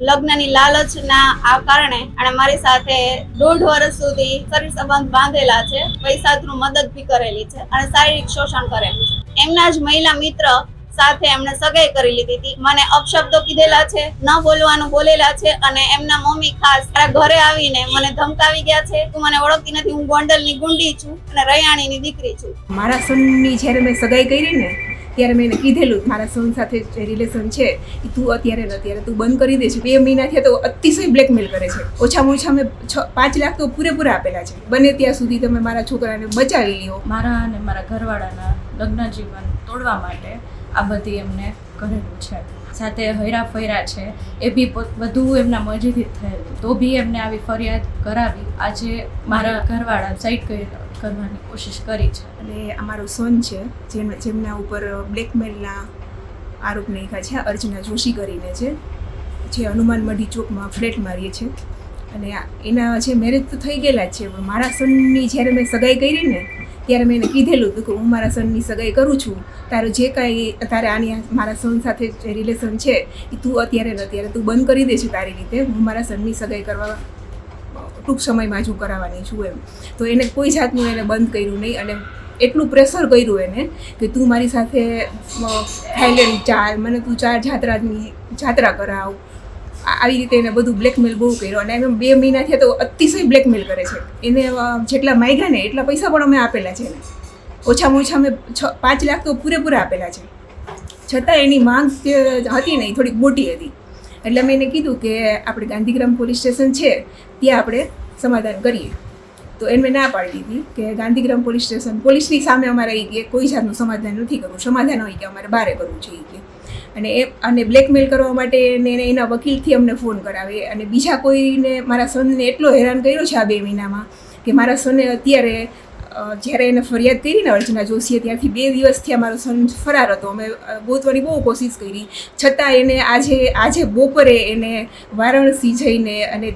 લગ્નની લાલચના આ કારણે અને મારી સાથે 1.5 વર્ષ સુધી શરીર સંબંધ બાંધેલા છે, પૈસા થ્રુ મદદ બી કરેલી છે અને શારીરિક શોષણ કરેલું છે. એમના જ મહિલા મિત્ર સાથે એમણે સગાઈ કરી લીધી હતી. મને અપશબ્દો કીધેલા છે, ન બોલવાનું બોલેલા છે અને એમના મમ્મી ખાસ મારા ઘરે આવીને મને ધમકાવી ગયા છે. તું મને ઓળખતી નથી, હું ગોંડલની ગુંડી છું અને રૈયાણીની દીકરી છું. મારા સનની જ્યારે મેં સગાઈ કરી ને ત્યારે મેં એને કીધેલું મારા સન સાથે જે રિલેશન છે એ તું અત્યારે તું બંધ કરી દે છે. 2 મહિના થયા તો અતિશય બ્લેકમેલ કરે છે. ઓછામાં ઓછા મેં 5 લાખ તો પૂરેપૂરા આપેલા છે. બને ત્યાં સુધી તમે મારા છોકરાને બચાવી લ્યો. મારા અને મારા ઘરવાળાના લગ્ન જીવન તોડવા માટે આ બધી એમને કરેલું છે. સાથે હૈરા ફૈરા છે એ બી બધું એમના મરજીથી થયેલું, તો બી એમને આવી ફરિયાદ કરાવી. આજે મારા ઘરવાળા સાઈડ કરવાની કોશિશ કરી છે. અને અમારો સન છે જેમના ઉપર બ્લેકમેલના આરોપ નાખ્યા છે, અર્ચના જોશી કરીને છે, જે હનુમાન મઢી ચોકમાં ફ્લેટ મારીએ છે. અને એના જે મેરેજ તો થઈ ગયેલા જ છે, પણ મારા સનની જ્યારે મેં સગાઈ કરી ને ત્યારે મેં એને કીધેલું હતું કે હું મારા સનની સગાઈ કરું છું, તારો જે કાંઈ તારે આની મારા સન સાથે જે રિલેશન છે એ તું અત્યારે તું બંધ કરી દે છે તારી રીતે. હું મારા સનની સગાઈ કરવા ટૂંક સમયમાં જ હું કરાવવાની છું એમ. તો એને કોઈ જાતનું એને બંધ કર્યું નહીં અને એટલું પ્રેશર કર્યું એને કે તું મારી સાથે થાઈલેન્ડ ચાલ, મને તું 4 જાત્રા કરાવ. આવી રીતે એને બધું બ્લેકમેલ બહુ કર્યો. અને એમ 2 મહિના થયા તો અતિશય બ્લેકમેલ કરે છે. એને જેટલા માગ્યા ને એટલા પૈસા પણ અમે આપેલા છે એને. ઓછામાં ઓછા અમે 5 લાખ તો પૂરેપૂરા આપેલા છે. છતાં એની માંગ જે હતી ને એ થોડીક મોટી હતી. એટલે મેં એને કીધું કે આપણે ગાંધીગ્રામ પોલીસ સ્ટેશન છે ત્યાં આપણે સમાધાન કરીએ. તો એને મેં ના પાડી દીધી કે ગાંધીગ્રામ પોલીસ સ્ટેશન પોલીસની સામે અમારે એ કોઈ જાતનું સમાધાન નથી કરવું. સમાધાન હોય કે અમારે બહાર કરવું છે કે. અને બ્લેકમેલ કરવા માટે એને એના વકીલથી અમને ફોન કરાવે. અને બીજા કોઈને મારા સનને એટલો હેરાન કર્યો છે આ 2 મહિનામાં કે મારા સને અત્યારે જ્યારે એને ફરિયાદ કરી ને અર્ચના જોશીએ ત્યાંથી 2 દિવસથી અમારો સન ફરાર હતો. અમે ગોતવાની બહુ કોશિશ કરી, છતાં એને આજે બપોરે એને વારાણસી જઈને અને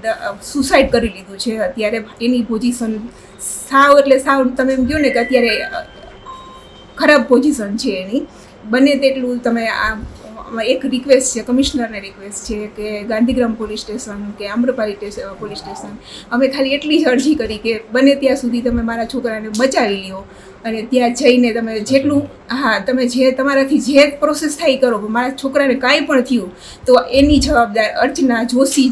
સુસાઇડ કરી લીધું છે. અત્યારે એની પોઝિશન સાવ તમે એમ કહો ને કે અત્યારે ખરાબ પોઝિશન છે એની. બને તેટલું તમે એક રિક્વેસ્ટ છે, કમિશનરને રિક્વેસ્ટ છે કે ગાંધીગ્રામ પોલીસ સ્ટેશન કે આમ્રપાલી પોલીસ સ્ટેશન અમે ખાલી એટલી જ અરજી કરી કે બને ત્યાં સુધી તમે મારા છોકરાને બચાવી લ્યો અને ત્યાં જઈને તમે જેટલું તમે જે તમારાથી જે પ્રોસેસ થાય કરો. મારા છોકરાને કાંઈ પણ થયું તો એની જવાબદાર અર્ચના જોશી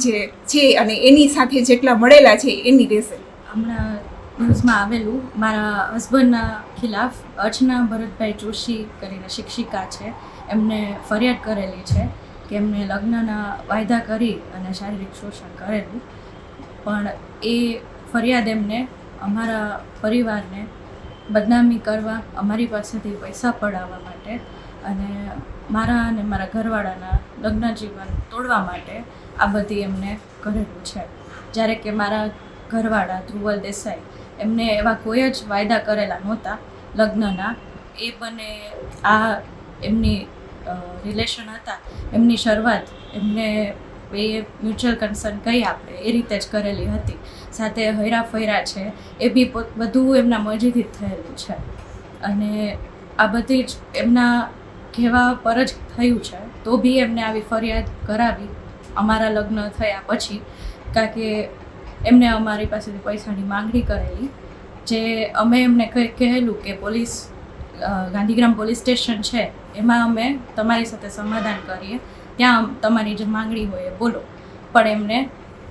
છે અને એની સાથે જેટલા મળેલા છે એની રહેશે. હમણાં ન્યૂઝમાં આવેલું મારા હસબન્ડના ખિલાફ અર્ચના ભરતભાઈ જોશી કરીને શિક્ષિકા છે, એમને ફરિયાદ કરેલી છે કે એમને લગ્નના વાયદા કરી અને શારીરિક શોષણ કરેલું. પણ એ ફરિયાદ એમને અમારા પરિવારને બદનામી કરવા, અમારી પાસેથી પૈસા પડાવવા માટે અને મારા અને મારા ઘરવાળાના લગ્ન જીવન તોડવા માટે આ બધી એમને કરેલું છે. જ્યારે કે મારા ઘરવાળા ધ્રુવલ દેસાઈ એમને એવા કોઈ જ વાયદા કરેલા નહોતા લગ્નના. એ બંને આ એમની રિલેશન હતા એમની શરૂઆત એમને બે મ્યુચ્યુઅલ કન્સર્ન કહી આપણે એ રીતે જ કરેલી હતી. સાથે હૈરા ફૈરા છે એ બી બધું એમના મરજીથી જ થયેલું છે અને આ બધી જ એમના કહેવા પર જ થયું છે. તો બી એમને આવી ફરિયાદ કરાવી અમારા લગ્ન થયા પછી, કારણ કે એમને અમારી પાસેથી પૈસાની માંગણી કરેલી. જે અમે એમને કહેલું કે ગાંધીગ્રામ પોલીસ સ્ટેશન છે એમાં અમે તમારી સાથે સમાધાન કરીએ, ત્યાં તમારી જે માંગણી હોય એ બોલો. પણ એમને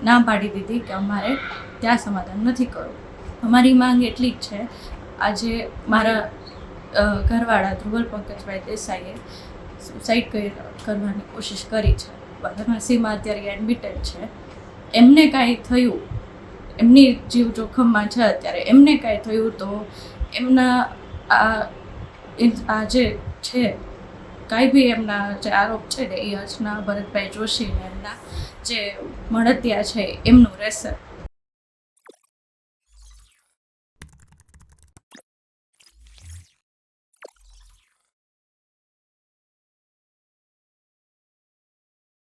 ના પાડી દીધી કે અમારે ત્યાં સમાધાન નથી કરવું. અમારી માંગ એટલી જ છે. આજે મારા ઘરવાળા ધ્રુવલ પંકજભાઈ દેસાઈએ સુસાઇડ કરવાની કોશિશ કરી છે. વારાણસીમાં અત્યારે એડમિટેડ છે. એમને કાંઈ થયું, એમની જીવ જોખમમાં છે અત્યારે, એમને કાંઈ થયું તો એમના આ જે છે કાંઈ બી એમના જે આરોપ છે ને એ અર્ચના ભરતભાઈ જોશી એમના જે મળતિયા છે એમનું રહેશે.